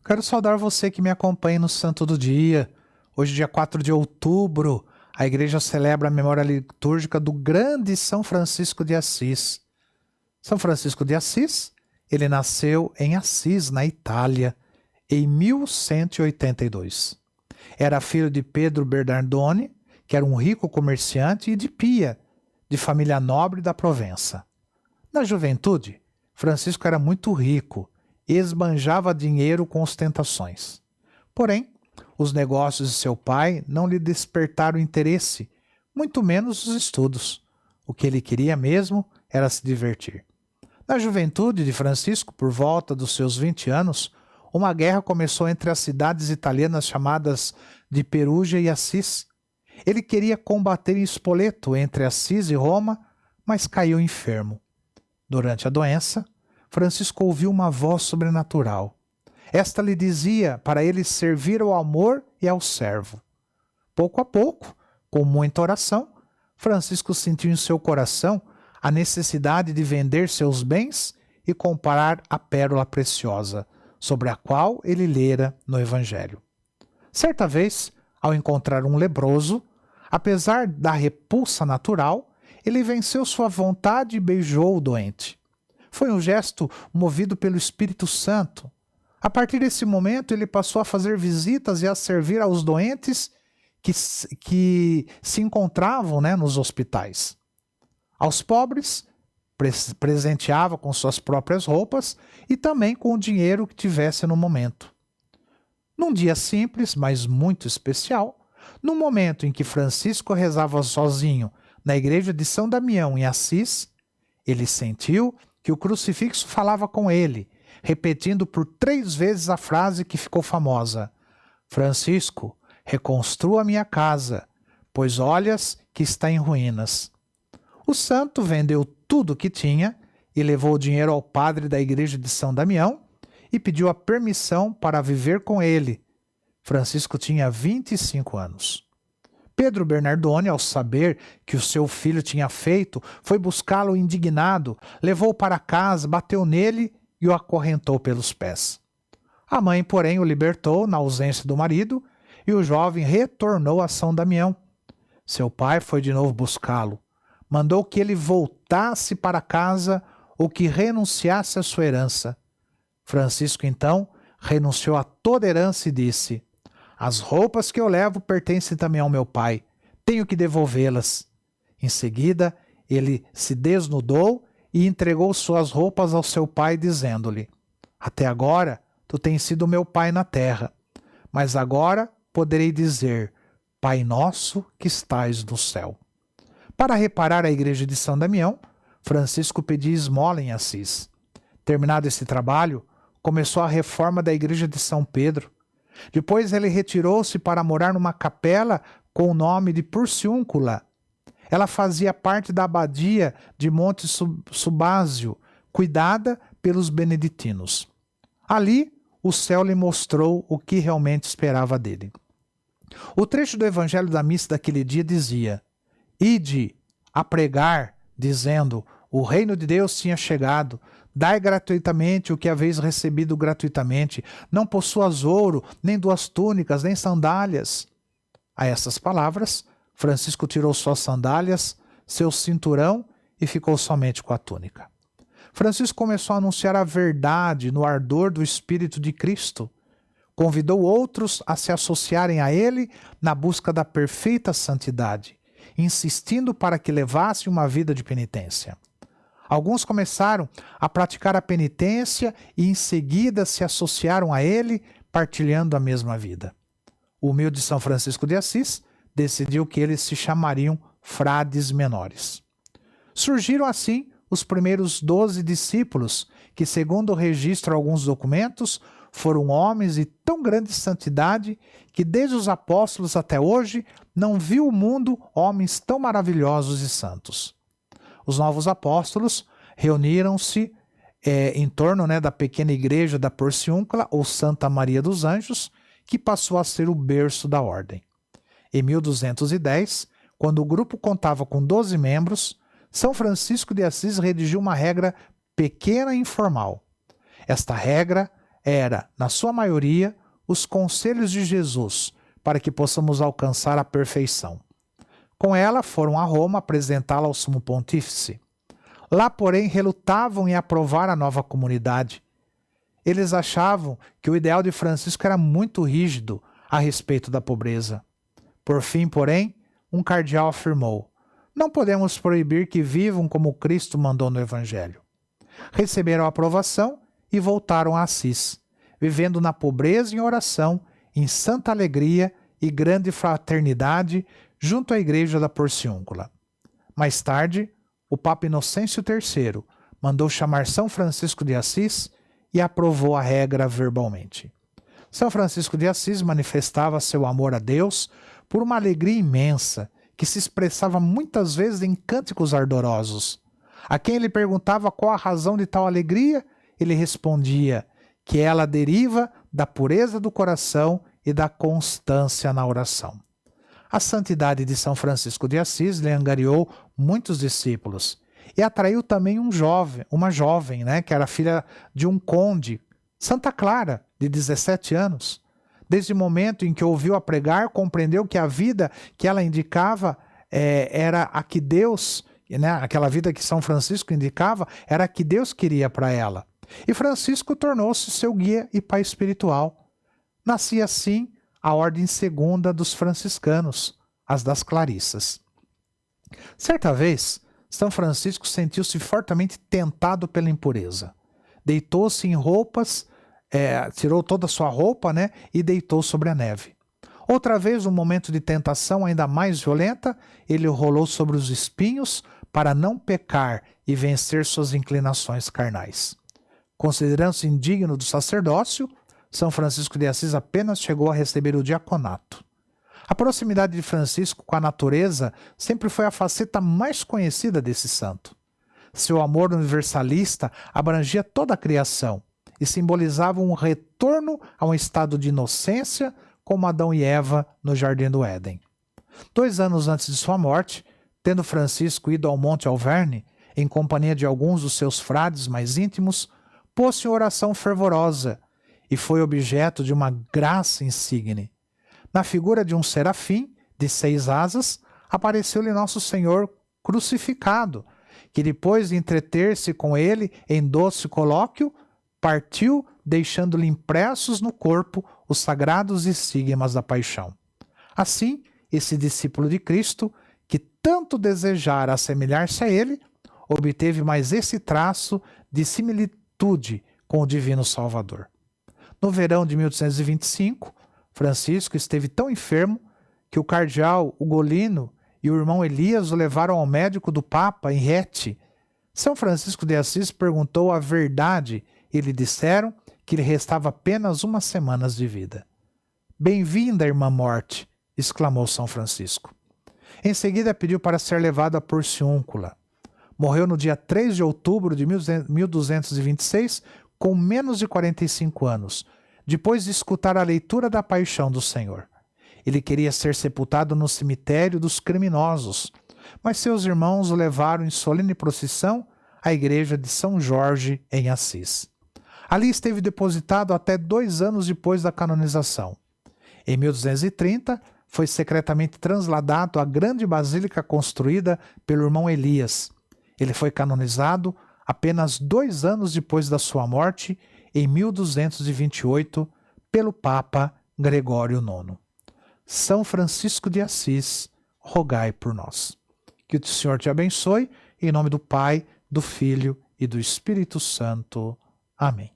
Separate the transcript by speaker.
Speaker 1: Quero saudar você que me acompanha no Santo do Dia. Hoje, dia 4 de outubro, a igreja celebra a memória litúrgica do grande São Francisco de Assis. São Francisco de Assis, ele nasceu em Assis, na Itália, em 1182. Era filho de Pedro Bernardone, que era um rico comerciante, e de Pia, de família nobre da Provença. Na juventude, Francisco era muito rico e esbanjava dinheiro com ostentações. Porém, os negócios de seu pai não lhe despertaram interesse, muito menos os estudos. O que ele queria mesmo era se divertir. Na juventude de Francisco, por volta dos seus 20 anos, uma guerra começou entre as cidades italianas chamadas de Perugia e Assis. Ele queria combater em Spoleto, entre Assis e Roma, mas caiu enfermo. Durante a doença, Francisco ouviu uma voz sobrenatural. Esta lhe dizia para ele servir ao amor e ao servo. Pouco a pouco, com muita oração, Francisco sentiu em seu coração a necessidade de vender seus bens e comprar a pérola preciosa, sobre a qual ele lera no Evangelho. Certa vez, ao encontrar um leproso, apesar da repulsa natural, ele venceu sua vontade e beijou o doente. Foi um gesto movido pelo Espírito Santo. A partir desse momento, ele passou a fazer visitas e a servir aos doentes que se encontravam, nos hospitais. Aos pobres, presenteava com suas próprias roupas e também com o dinheiro que tivesse no momento. Num dia simples, mas muito especial, no momento em que Francisco rezava sozinho na igreja de São Damião, em Assis, ele sentiu que o crucifixo falava com ele, repetindo por 3 vezes a frase que ficou famosa: Francisco, reconstrua a minha casa, pois olhas que está em ruínas. O santo vendeu tudo o que tinha e levou o dinheiro ao padre da igreja de São Damião e pediu a permissão para viver com ele. Francisco tinha 25 anos. Pedro Bernardone, ao saber que o seu filho tinha feito, foi buscá-lo indignado, levou-o para casa, bateu nele e o acorrentou pelos pés. A mãe, porém, o libertou na ausência do marido e o jovem retornou a São Damião. Seu pai foi de novo buscá-lo. Mandou que ele voltasse para casa ou que renunciasse à sua herança. Francisco, então, renunciou a toda herança e disse: as roupas que eu levo pertencem também ao meu pai. Tenho que devolvê-las. Em seguida, ele se desnudou e entregou suas roupas ao seu pai, dizendo-lhe: até agora, tu tens sido meu pai na terra, mas agora poderei dizer: Pai nosso que estais no céu. Para reparar a igreja de São Damião, Francisco pediu esmola em Assis. Terminado esse trabalho, começou a reforma da igreja de São Pedro. Depois ele retirou-se para morar numa capela com o nome de Porciúncula. Ela fazia parte da abadia de Monte Subásio, cuidada pelos beneditinos. Ali, o céu lhe mostrou o que realmente esperava dele. O trecho do Evangelho da missa daquele dia dizia: ide a pregar, dizendo: o reino de Deus tinha chegado. Dai gratuitamente o que haveis recebido gratuitamente. Não possuas ouro, nem 2 túnicas, nem sandálias. A essas palavras, Francisco tirou suas sandálias, seu cinturão e ficou somente com a túnica. Francisco começou a anunciar a verdade no ardor do Espírito de Cristo. Convidou outros a se associarem a ele na busca da perfeita santidade, insistindo para que levasse uma vida de penitência. Alguns começaram a praticar a penitência e em seguida se associaram a ele, partilhando a mesma vida. O humilde São Francisco de Assis decidiu que eles se chamariam frades menores. Surgiram assim os primeiros 12 discípulos, que, segundo registram alguns documentos, foram homens de tão grande santidade que desde os apóstolos até hoje não viu o mundo homens tão maravilhosos e santos. Os novos apóstolos reuniram-se em torno da pequena igreja da Porciúncula, ou Santa Maria dos Anjos, que passou a ser o berço da ordem. Em 1210, quando o grupo contava com 12 membros, São Francisco de Assis redigiu uma regra pequena e informal. Esta regra era, na sua maioria, os conselhos de Jesus, para que possamos alcançar a perfeição. Com ela foram a Roma apresentá-la ao sumo pontífice. Lá, porém, relutavam em aprovar a nova comunidade. Eles achavam que o ideal de Francisco era muito rígido a respeito da pobreza. Por fim, porém, um cardeal afirmou: não podemos proibir que vivam como Cristo mandou no Evangelho. Receberam a aprovação e voltaram a Assis, vivendo na pobreza em oração, em santa alegria e grande fraternidade junto à igreja da Porciúncula. Mais tarde, o Papa Inocêncio III mandou chamar São Francisco de Assis e aprovou a regra verbalmente. São Francisco de Assis manifestava seu amor a Deus por uma alegria imensa que se expressava muitas vezes em cânticos ardorosos. A quem ele perguntava qual a razão de tal alegria, ele respondia que ela deriva da pureza do coração e da constância na oração. A santidade de São Francisco de Assis lhe angariou muitos discípulos e atraiu também uma jovem, que era filha de um conde, Santa Clara, de 17 anos. Desde o momento em que ouviu-a pregar, compreendeu que a vida que ela indicava era a que Deus, aquela vida que São Francisco indicava, era a que Deus queria para ela. E Francisco tornou-se seu guia e pai espiritual. Nascia assim a ordem segunda dos franciscanos, as das Clarissas. Certa vez, São Francisco sentiu-se fortemente tentado pela impureza. Deitou-se em roupas, tirou toda a sua roupa, e deitou sobre a neve. Outra vez, num momento de tentação ainda mais violenta, ele rolou sobre os espinhos para não pecar e vencer suas inclinações carnais. Considerando-se indigno do sacerdócio, São Francisco de Assis apenas chegou a receber o diaconato. A proximidade de Francisco com a natureza sempre foi a faceta mais conhecida desse santo. Seu amor universalista abrangia toda a criação e simbolizava um retorno a um estado de inocência como Adão e Eva no Jardim do Éden. 2 anos antes de sua morte, tendo Francisco ido ao Monte Alverne, em companhia de alguns dos seus frades mais íntimos, pôs-se em oração fervorosa e foi objeto de uma graça insigne. Na figura de um serafim, de 6 asas, apareceu-lhe Nosso Senhor crucificado, que depois de entreter-se com ele em doce colóquio, partiu, deixando-lhe impressos no corpo os sagrados estigmas da paixão. Assim, esse discípulo de Cristo, que tanto desejara assemelhar-se a ele, obteve mais esse traço de similitude com o Divino Salvador. No verão de 1825, Francisco esteve tão enfermo que o cardeal Ugolino e o irmão Elias o levaram ao médico do Papa em Rete. São Francisco de Assis perguntou a verdade e lhe disseram que lhe restava apenas umas semanas de vida. "Bem-vinda, irmã morte!" exclamou São Francisco. Em seguida pediu para ser levado à Porciúncula. Morreu no dia 3 de outubro de 1226, com menos de 45 anos, depois de escutar a leitura da paixão do Senhor. Ele queria ser sepultado no cemitério dos criminosos, mas seus irmãos o levaram em solene procissão à igreja de São Jorge, em Assis. Ali esteve depositado até 2 anos depois da canonização. Em 1230, foi secretamente trasladado à grande basílica construída pelo irmão Elias. Ele foi canonizado apenas 2 anos depois da sua morte, em 1228, pelo Papa Gregório IX. São Francisco de Assis, rogai por nós. Que o Senhor te abençoe, em nome do Pai, do Filho e do Espírito Santo. Amém.